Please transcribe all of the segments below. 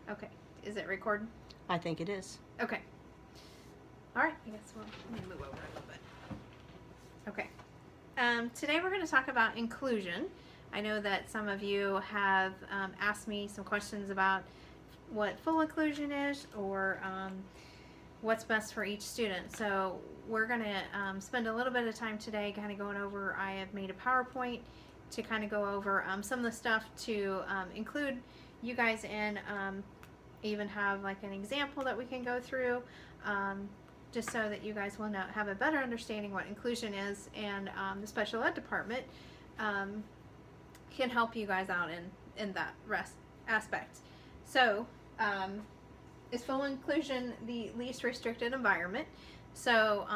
Okay. Is it recording? I think it is. Okay. All right. I guess let me move over a little bit. Okay. Today we're going to talk about inclusion. I know that some of you have asked me some questions about what full inclusion is, or what's best for each student. So we're going to spend a little bit of time today kind of going over, I have made a PowerPoint to kind of go over some of the stuff to include you guys in, even have like an example that we can go through, just so that you guys will have a better understanding what inclusion is, and the special ed department can help you guys out in that aspect. So is full inclusion the least restricted environment? So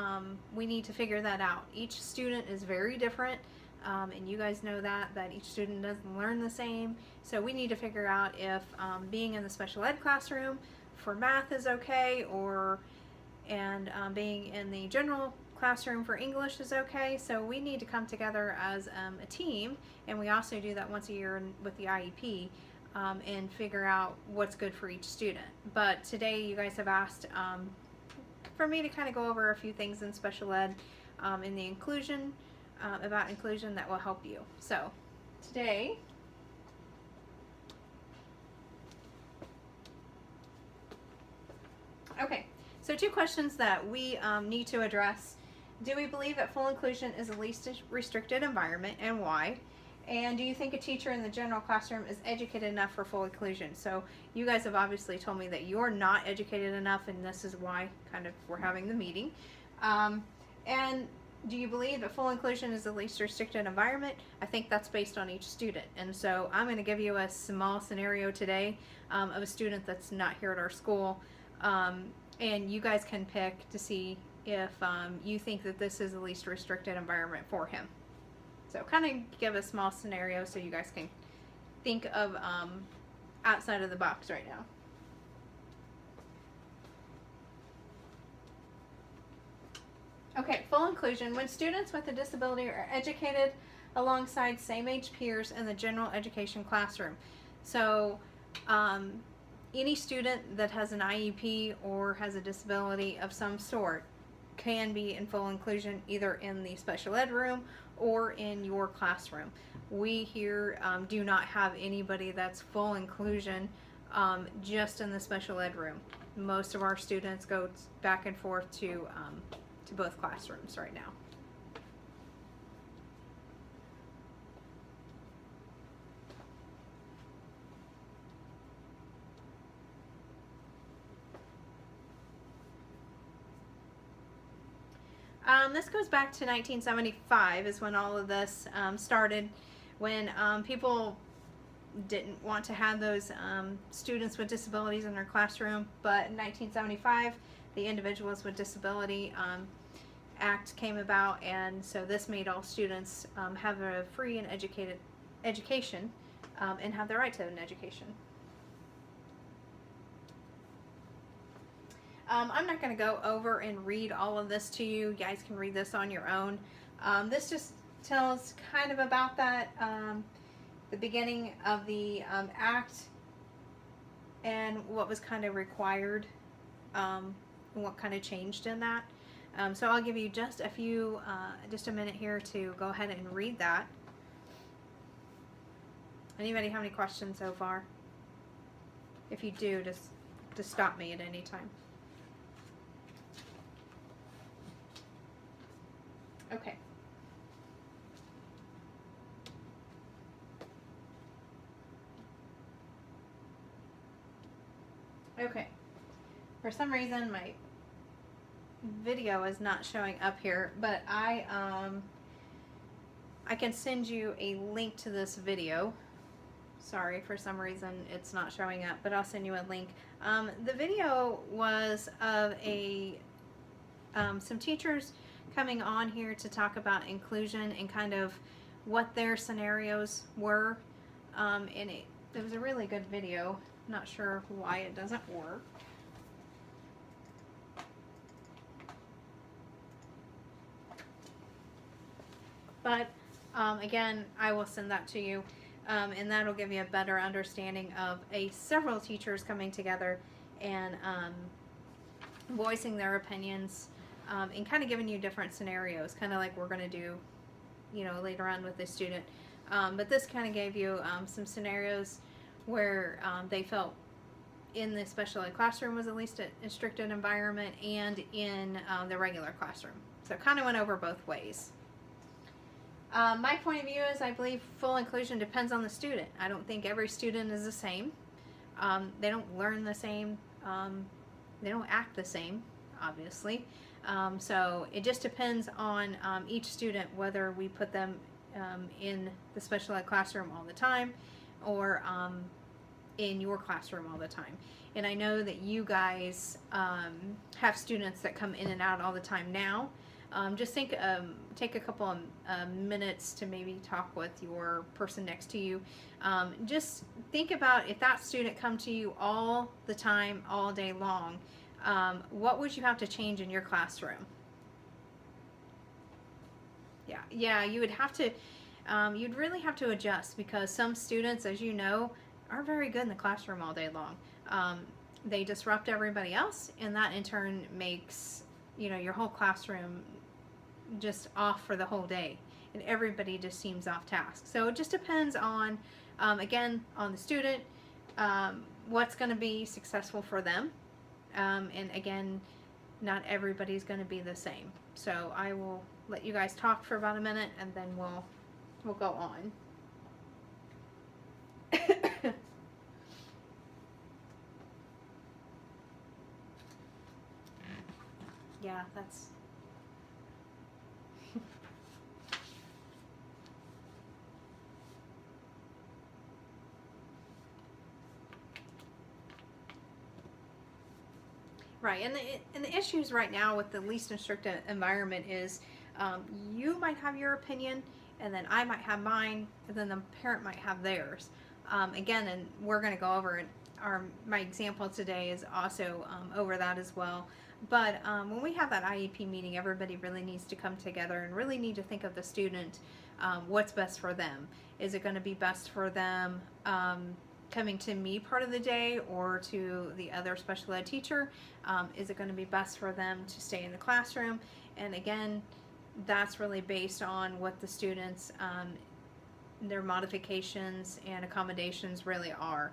we need to figure that out. Each student is very different, and you guys know that each student doesn't learn the same. So we need to figure out if being in the special ed classroom for math is okay, and being in the general classroom for English is okay. So we need to come together as a team, and we also do that once a year with the IEP, and figure out what's good for each student. But today you guys have asked for me to kind of go over a few things in special ed, in the inclusion, about inclusion, that will help you. So today, okay, so two questions that we need to address. Do we believe that full inclusion is the least restricted environment, and why? And do you think a teacher in the general classroom is educated enough for full inclusion? So you guys have obviously told me that you're not educated enough, and this is why kind of we're having the meeting. And do you believe that full inclusion is the least restricted environment? I think that's based on each student. And so I'm going to give you a small scenario today of a student that's not here at our school. And you guys can pick to see if you think that this is the least restricted environment for him. So kind of give a small scenario so you guys can think of outside of the box right now. Okay, full inclusion. When students with a disability are educated alongside same-age peers in the general education classroom. So any student that has an IEP or has a disability of some sort can be in full inclusion, either in the special ed room or in your classroom. We here do not have anybody that's full inclusion just in the special ed room. Most of our students go back and forth to both classrooms right now. This goes back to 1975 is when all of this started, when people didn't want to have those students with disabilities in their classroom. But in 1975, the Individuals with Disability Act came about, and so this made all students have a free and educated education, and have the right to an education. I'm not going to go over and read all of this to you. You guys can read this on your own. This just tells kind of about that, the beginning of the act, and what was kind of required, and what kind of changed in that. So I'll give you just just a minute here to go ahead and read that. Anybody have any questions so far? If you do, just stop me at any time. Okay. Okay. For some reason, my video is not showing up here, but I can send you a link to this video. Sorry, for some reason it's not showing up, but I'll send you a link. The video was of some teachers coming on here to talk about inclusion and kind of what their scenarios were, and it was a really good video. Not sure why it doesn't work. But again, I will send that to you. And that'll give you a better understanding of several teachers coming together and voicing their opinions, and kind of giving you different scenarios, kind of like we're going to do, later on with this student. But this kind of gave you some scenarios where they felt in the special ed classroom was at least a restricted environment, and in the regular classroom. So it kind of went over both ways. My point of view is I believe full inclusion depends on the student. I don't think every student is the same. They don't learn the same. They don't act the same, obviously. So it just depends on each student, whether we put them in the special ed classroom all the time, or in your classroom all the time. And I know that you guys have students that come in and out all the time now. Just take a couple of minutes to maybe talk with your person next to you. Just think about if that student come to you all the time, all day long, what would you have to change in your classroom? Yeah, you would have to, you'd really have to adjust, because some students, as you know, are very good in the classroom all day long. They disrupt everybody else, and that in turn makes, your whole classroom just off for the whole day, and everybody just seems off task. So it just depends on, again, on the student, what's going to be successful for them. And again, not everybody's going to be the same. So I will let you guys talk for about a minute, and then we'll go on. Yeah, that's... Right, and the issues right now with the least restricted environment is you might have your opinion, and then I might have mine, and then the parent might have theirs. Again, and we're going to go over it. My example today is also over that as well. But when we have that IEP meeting, everybody really needs to come together and really need to think of the student, what's best for them. Is it going to be best for them coming to me part of the day, or to the other special ed teacher? Is it going to be best for them to stay in the classroom? And again, that's really based on what the students, their modifications and accommodations really are.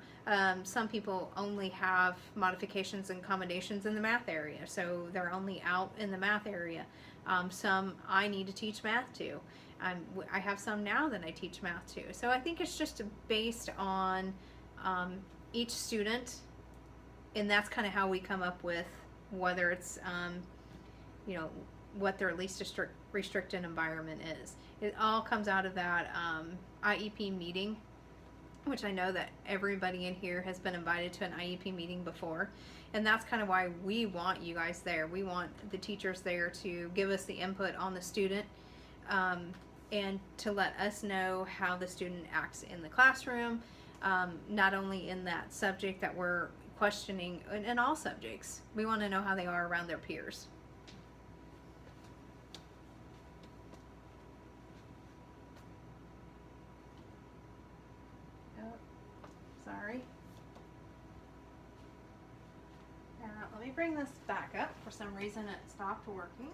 Some people only have modifications and accommodations in the math area, so they're only out in the math area. Some I need to teach math to. I have some now that I teach math to. So I think it's just based on each student, and that's kind of how we come up with whether it's what their least restricted environment is. It all comes out of that IEP meeting, which I know that everybody in here has been invited to an IEP meeting before, and that's kind of why we want you guys there. We want the teachers there to give us the input on the student, and to let us know how the student acts in the classroom, not only in that subject that we're questioning, in all subjects. We want to know how they are around their peers. Sorry. Let me bring this back up. For some reason it stopped working.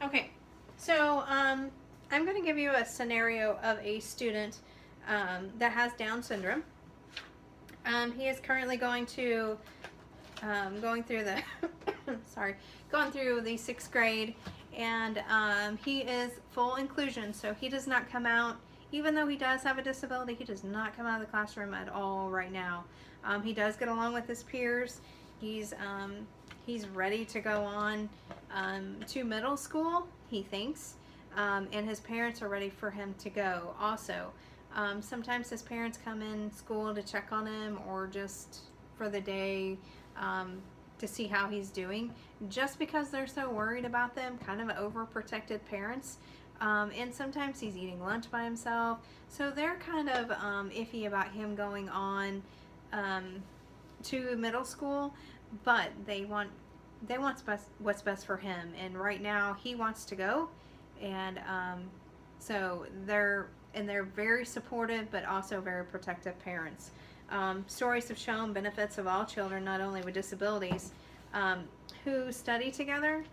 Okay, so I'm going to give you a scenario of a student that has Down syndrome. He is currently going through the going through the 6th grade. And he is full inclusion, so he does not come out, even though he does have a disability, he does not come out of the classroom at all right now. He does get along with his peers. He's ready to go on to middle school, he thinks, and his parents are ready for him to go also. Sometimes his parents come in school to check on him, or just for the day, to see how he's doing, just because they're so worried about them, kind of overprotected parents. And sometimes he's eating lunch by himself, so they're kind of iffy about him going on to middle school, but they want what's best for him, and right now he wants to go, And so they're very supportive, but also very protective parents. Stories have shown benefits of all children, not only with disabilities, who study together.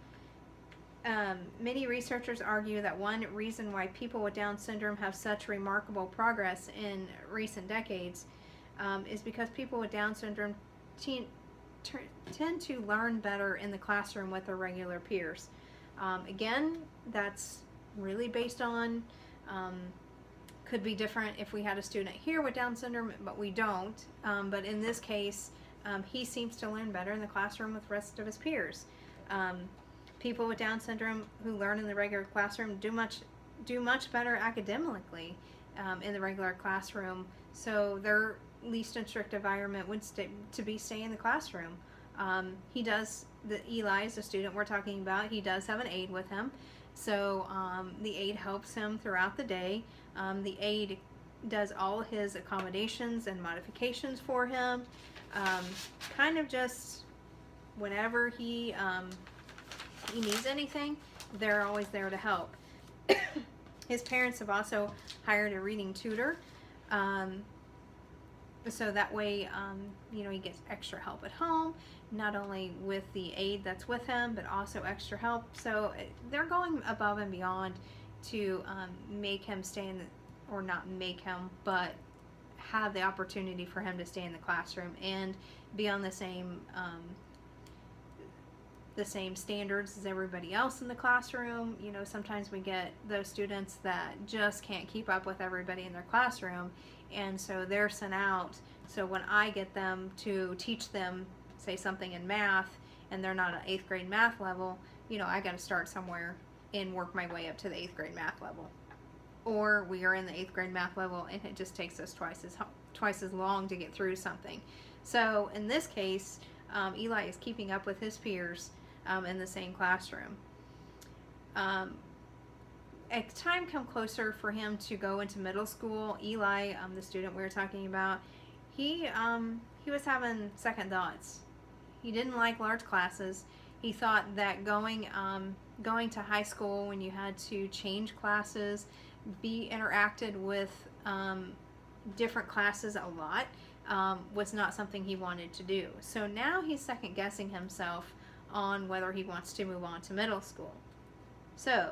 Many researchers argue that one reason why people with Down syndrome have such remarkable progress in recent decades is because people with Down syndrome tend to learn better in the classroom with their regular peers. Again, that's really based on, could be different if we had a student here with Down syndrome, but we don't. But in this case, he seems to learn better in the classroom with the rest of his peers. People with Down syndrome who learn in the regular classroom do much better academically in the regular classroom. So their least strict environment would stay in the classroom. Eli is the student we're talking about. He does have an aide with him. So the aide helps him throughout the day. The aide does all his accommodations and modifications for him. Kind of just whenever he needs anything, they're always there to help. His parents have also hired a reading tutor. So that way, he gets extra help at home, not only with the aide that's with him, but also extra help. So they're going above and beyond to make him stay or not make him, but have the opportunity for him to stay in the classroom and be on the same standards as everybody else in the classroom. Sometimes we get those students that just can't keep up with everybody in their classroom, and so they're sent out. So when I get them to teach them, say, something in math, and they're not at 8th grade math level, I got to start somewhere and work my way up to the 8th grade math level. Or we are in the 8th grade math level and it just takes us twice as long to get through something. So in this case, Eli is keeping up with his peers in the same classroom. A time come closer for him to go into middle school. Eli, the student we were talking about, he was having second thoughts. He didn't like large classes. He thought that going to high school when you had to change classes, be interacted with different classes a lot, was not something he wanted to do. So now he's second guessing himself on whether he wants to move on to middle school. So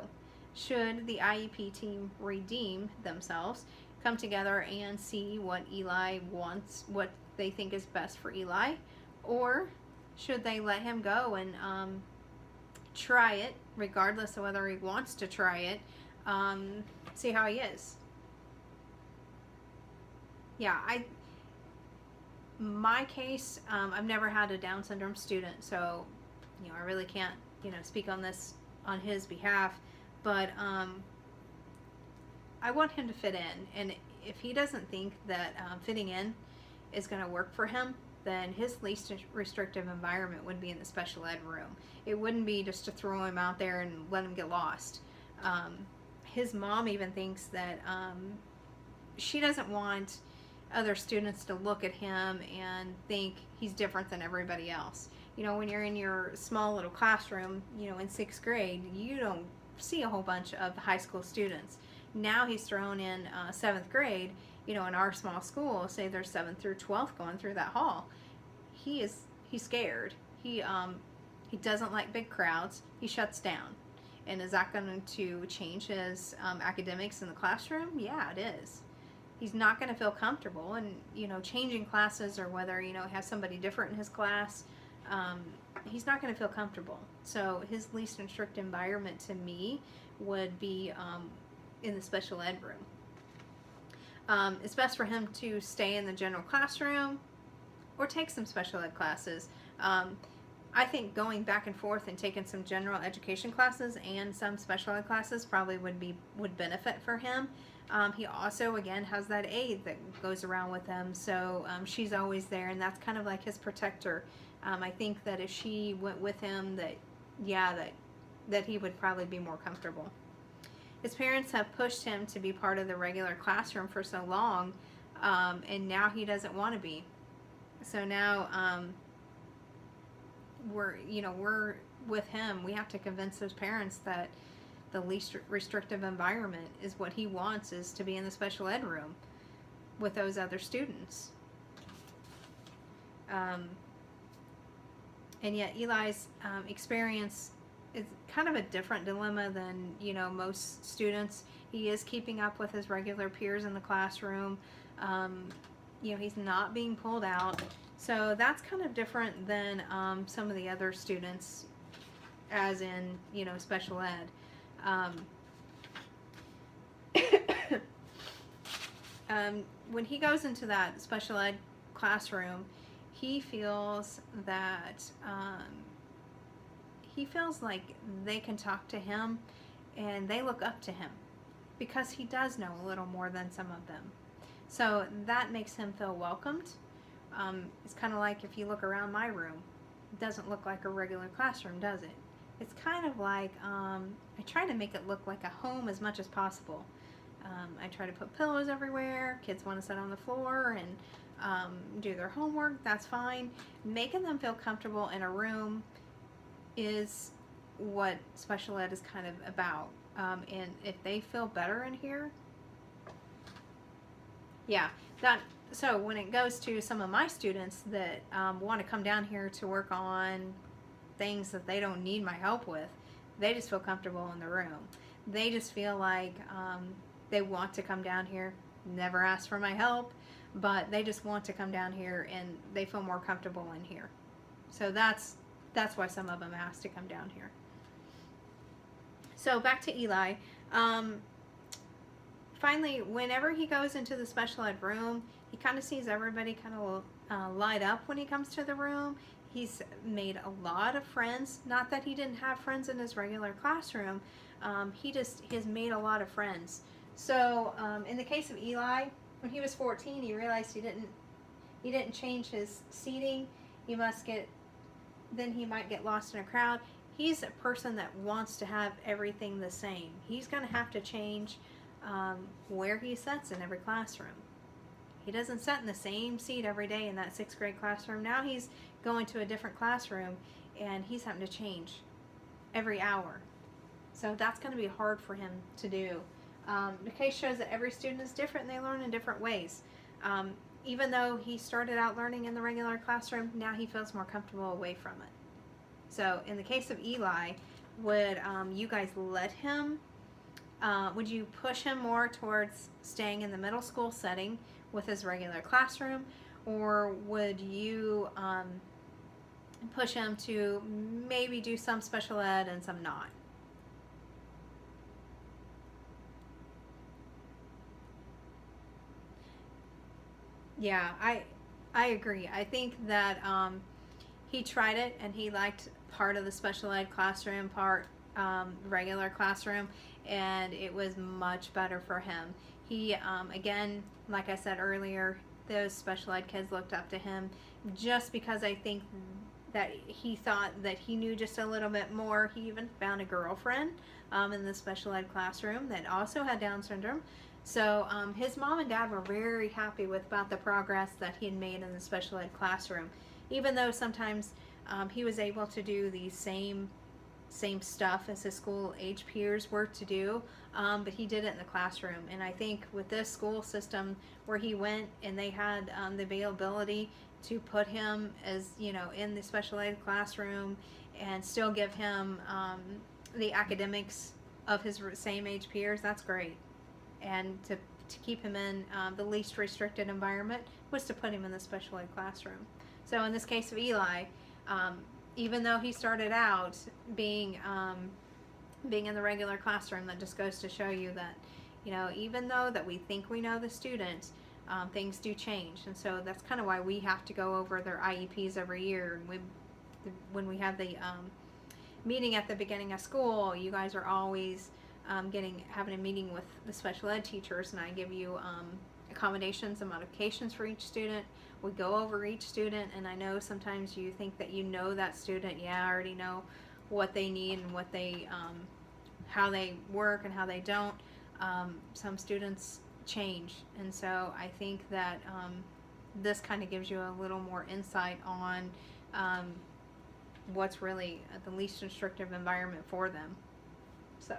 should the IEP team redeem themselves, come together and see what Eli wants, what they think is best for Eli, or should they let him go and try it, regardless of whether he wants to try it, see how he is? Yeah, my case, I've never had a Down syndrome student, so I really can't speak on this on his behalf, but I want him to fit in, and if he doesn't think that fitting in is going to work for him, then his least restrictive environment would be in the special ed room. It wouldn't be just to throw him out there and let him get lost. His mom even thinks that she doesn't want other students to look at him and think he's different than everybody else. When you're in your small little classroom, in 6th grade, you don't see a whole bunch of high school students. Now he's thrown in 7th grade, in our small school, say there's 7th through 12th going through that hall. He's scared. He doesn't like big crowds. He shuts down. And is that going to change his academics in the classroom? Yeah, it is. He's not going to feel comfortable, and changing classes, or whether have somebody different in his class, he's not going to feel comfortable. So his least strict environment to me would be in the special ed room. It's best for him to stay in the general classroom or take some special ed classes. I think going back and forth and taking some general education classes and some special ed classes probably would benefit for him. He also, again, has that aide that goes around with him, so she's always there, and that's kind of like his protector. I think that if she went with him, that he would probably be more comfortable. His parents have pushed him to be part of the regular classroom for so long, and now he doesn't want to be. So now we're with him. We have to convince those parents that the least restrictive environment is what he wants, is to be in the special ed room with those other students. And yet Eli's experience is kind of a different dilemma than, you know, most students. He is keeping up with his regular peers in the classroom. You know, he's not being pulled out. So that's kind of different than some of the other students, as in, you know, special ed. When he goes into that special ed classroom, he feels that like they can talk to him and they look up to him because he does know a little more than some of them. So that makes him feel welcomed. It's kind of like if you look around my room, it doesn't look like a regular classroom, does it? It's kind of like, I try to make it look like a home as much as possible. I try to put pillows everywhere. Kids want to sit on the floor and do their homework. That's fine. Making them feel comfortable in a room is what special ed is kind of about. And if they feel better in here, yeah, so when it goes to some of my students that want to come down here to work on things that they don't need my help with, they just feel comfortable in the room. They just feel like they want to come down here, never ask for my help, but they just want to come down here and they feel more comfortable in here. So that's why some of them ask to come down here. So back to Eli. Finally, whenever he goes into the special ed room, he kind of sees everybody kind of light up when he comes to the room. He's made a lot of friends. Not that he didn't have friends in his regular classroom. He has made a lot of friends. So in the case of Eli, when he was 14, he realized he didn't change his seating. He might get lost in a crowd. He's a person that wants to have everything the same. He's going to have to change where he sits in every classroom. He doesn't sit in the same seat every day in that 6th grade classroom. Now he's going to a different classroom and he's having to change every hour. So that's going to be hard for him to do. The case shows that every student is different and they learn in different ways. Even though he started out learning in the regular classroom, now he feels more comfortable away from it. So in the case of Eli, would you guys let him, would you push him more towards staying in the middle school setting with his regular classroom, or would you push him to maybe do some special ed and some not? Yeah, I agree. I think that he tried it and he liked part of the special ed classroom, part regular classroom, and it was much better for him. He, again, like I said earlier, those special ed kids looked up to him just because I think that he thought that he knew just a little bit more. He even found a girlfriend in the special ed classroom that also had Down syndrome. So his mom and dad were very happy about the progress that he had made in the special ed classroom, even though sometimes he was able to do the same stuff as his school age peers were to do, but he did it in the classroom. And I think with this school system where he went and they had the availability to put him, as you know, in the special ed classroom and still give him the academics of his same age peers, that's great. And to keep him in the least restricted environment was to put him in the special ed classroom. So in this case of Eli, even though he started out being in the regular classroom, that just goes to show you that, you know, even though that we think we know the student, things do change. And so that's kind of why we have to go over their IEPs every year. And when we have the meeting at the beginning of school, you guys are always having a meeting with the special ed teachers, and I give you accommodations and modifications for each student. We go over each student, and I know sometimes you think that you know that student. Yeah, I already know what they need and what they, how they work and how they don't. Some students change, and so I think that this kind of gives you a little more insight on what's really the least restrictive environment for them. So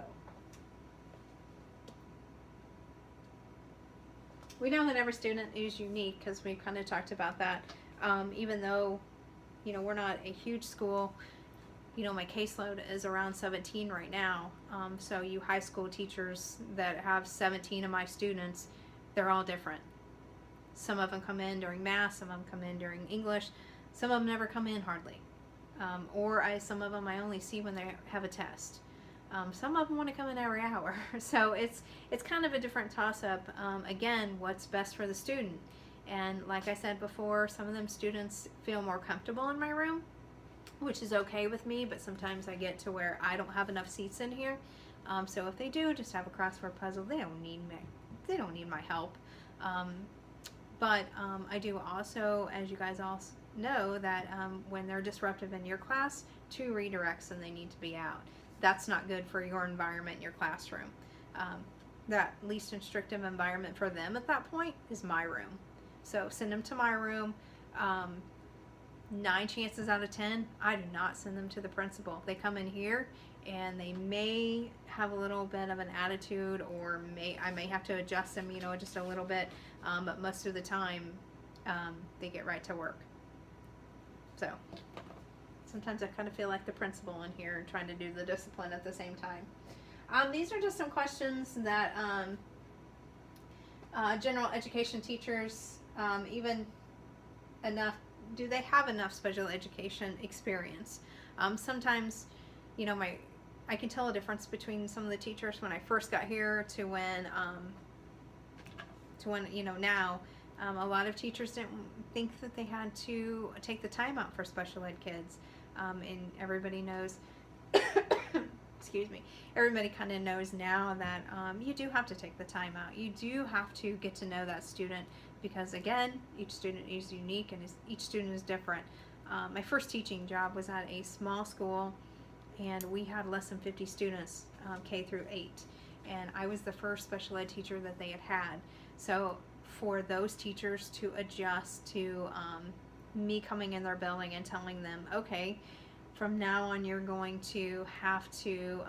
We know that every student is unique because we kind of talked about that. Even though, you know, we're not a huge school, you know, my caseload is around 17 right now. So you high school teachers that have 17 of my students, they're all different. Some of them come in during math, some of them come in during English, some of them never come in hardly. Some of them I only see when they have a test. Some of them want to come in every hour. So it's kind of a different toss-up. Again, what's best for the student. And like I said before, some of them students feel more comfortable in my room, which is okay with me, but sometimes I get to where I don't have enough seats in here. So if they do just have a crossword puzzle, they don't need my help. But I do also, as you guys all know, that when they're disruptive in your class, 2 redirects and they need to be out. That's not good for your environment in your classroom. That least restrictive environment for them at that point is my room. So send them to my room. 9 chances out of 10, I do not send them to the principal. They come in here and they may have a little bit of an attitude, or I may have to adjust them, you know, just a little bit. But most of the time, they get right to work. So sometimes I kind of feel like the principal in here trying to do the discipline at the same time. These are just some questions that general education teachers, even enough, do they have enough special education experience? Sometimes, you know, I can tell a difference between some of the teachers when I first got here to when, you know, now. A lot of teachers didn't think that they had to take the time out for special ed kids. And everybody knows, excuse me, everybody kind of knows now that you do have to take the time out. You do have to get to know that student because, again, each student is unique and each student is different. My first teaching job was at a small school, and we had less than 50 students, K through 8. And I was the first special ed teacher that they had. So for those teachers to adjust to me coming in their building and telling them, okay, from now on you're going to have to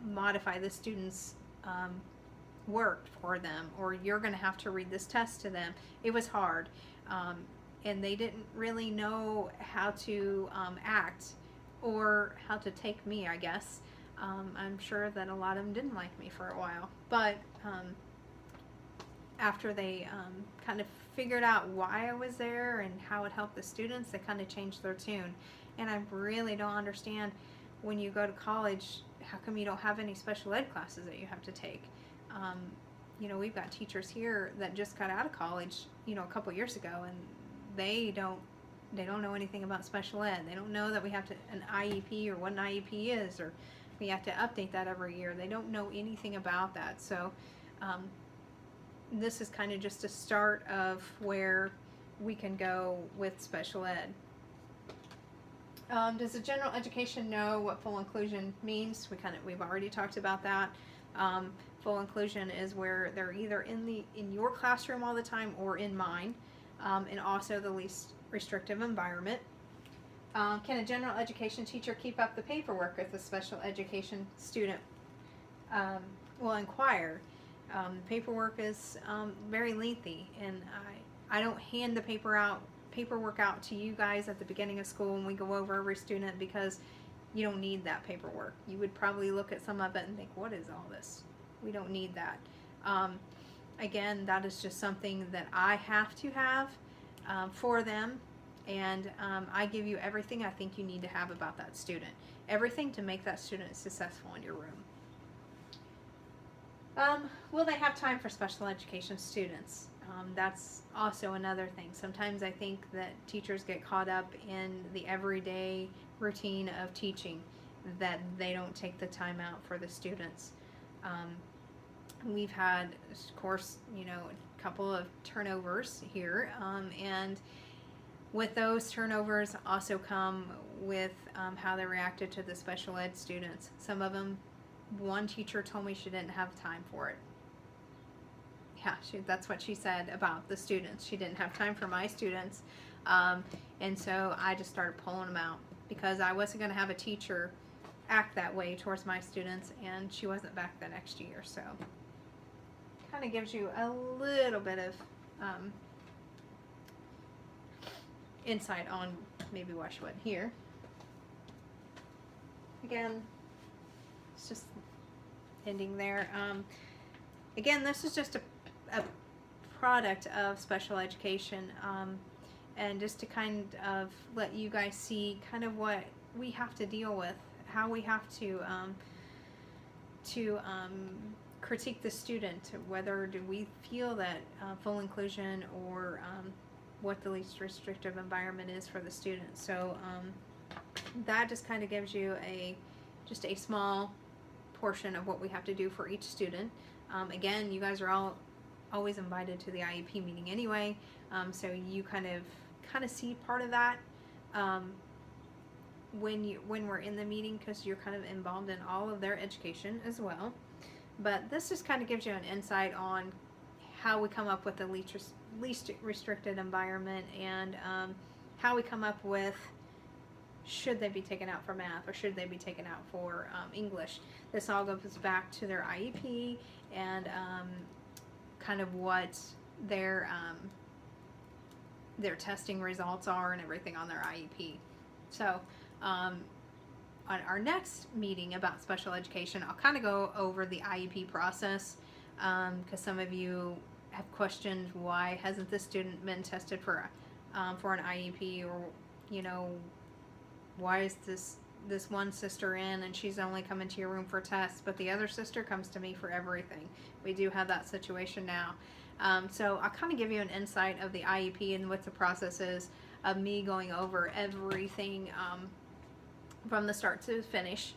modify the students' work for them, or you're going to have to read this test to them. It was hard, and they didn't really know how to act or how to take me, I guess. I'm sure that a lot of them didn't like me for a while, but after they kind of figured out why I was there and how it helped the students, they kind of changed their tune. And I really don't understand, when you go to college, how come you don't have any special ed classes that you have to take? You know, we've got teachers here that just got out of college, you know, a couple years ago, and they don't know anything about special ed. They don't know that we have an IEP, or what an IEP is, or we have to update that every year. They don't know anything about that. So this is kind of just a start of where we can go with special ed. Does the general education know what full inclusion means? We've already talked about that. Full inclusion is where they're either in your classroom all the time or in mine, and also the least restrictive environment. Can a general education teacher keep up the paperwork if a special education student will inquire? Paperwork is very lengthy, and I don't hand the paperwork out to you guys at the beginning of school when we go over every student, because you don't need that paperwork. You would probably look at some of it and think, what is all this? We don't need that. Again, that is just something that I have to have for them, and I give you everything I think you need to have about that student. Everything to make that student successful in your room. Will they have time for special education students? That's also another thing. Sometimes I think that teachers get caught up in the everyday routine of teaching, that they don't take the time out for the students. We've had, of course, you know, a couple of turnovers here, and with those turnovers also come with how they reacted to the special ed students. Some of them, one teacher told me she didn't have time for it. Yeah, that's what she said about the students. She didn't have time for my students. And so I just started pulling them out, because I wasn't going to have a teacher act that way towards my students, and she wasn't back the next year. So kind of gives you a little bit of insight on maybe why she wasn't here. Again, it's just ending there. Again, this is just a product of special education, and just to kind of let you guys see kind of what we have to deal with, how we have to critique the student, whether do we feel that full inclusion or what the least restrictive environment is for the student. So that just kind of gives you just a small portion of what we have to do for each student. Again, you guys are always invited to the IEP meeting anyway, so you kind of see part of that when we're in the meeting, because you're kind of involved in all of their education as well. But this just kind of gives you an insight on how we come up with the least restricted environment, and how we come up with should they be taken out for math or should they be taken out for English. This all goes back to their IEP and kind of what their testing results are and everything on their IEP. So on our next meeting about special education, I'll kind of go over the IEP process, because some of you have questioned why hasn't this student been tested for an IEP, or why is this one sister in and she's only coming to your room for tests, but the other sister comes to me for everything. We do have that situation now. So I'll kind of give you an insight of the IEP and what the process is of me going over everything from the start to finish,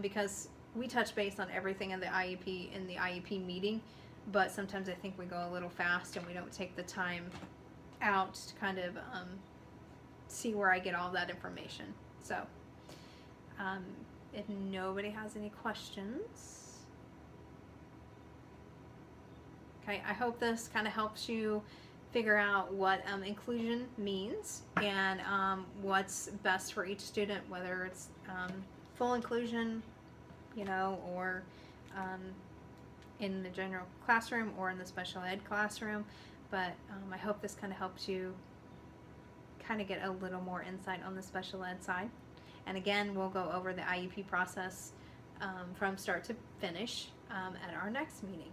because we touch base on everything in the IEP meeting, but sometimes I think we go a little fast and we don't take the time out to kind of see where I get all that information. So if nobody has any questions, okay, I hope this kind of helps you figure out what inclusion means and what's best for each student, whether it's full inclusion, or in the general classroom or in the special ed classroom. But I hope this kind of helps you kind of get a little more insight on the special ed side. And again, we'll go over the IEP process from start to finish at our next meeting.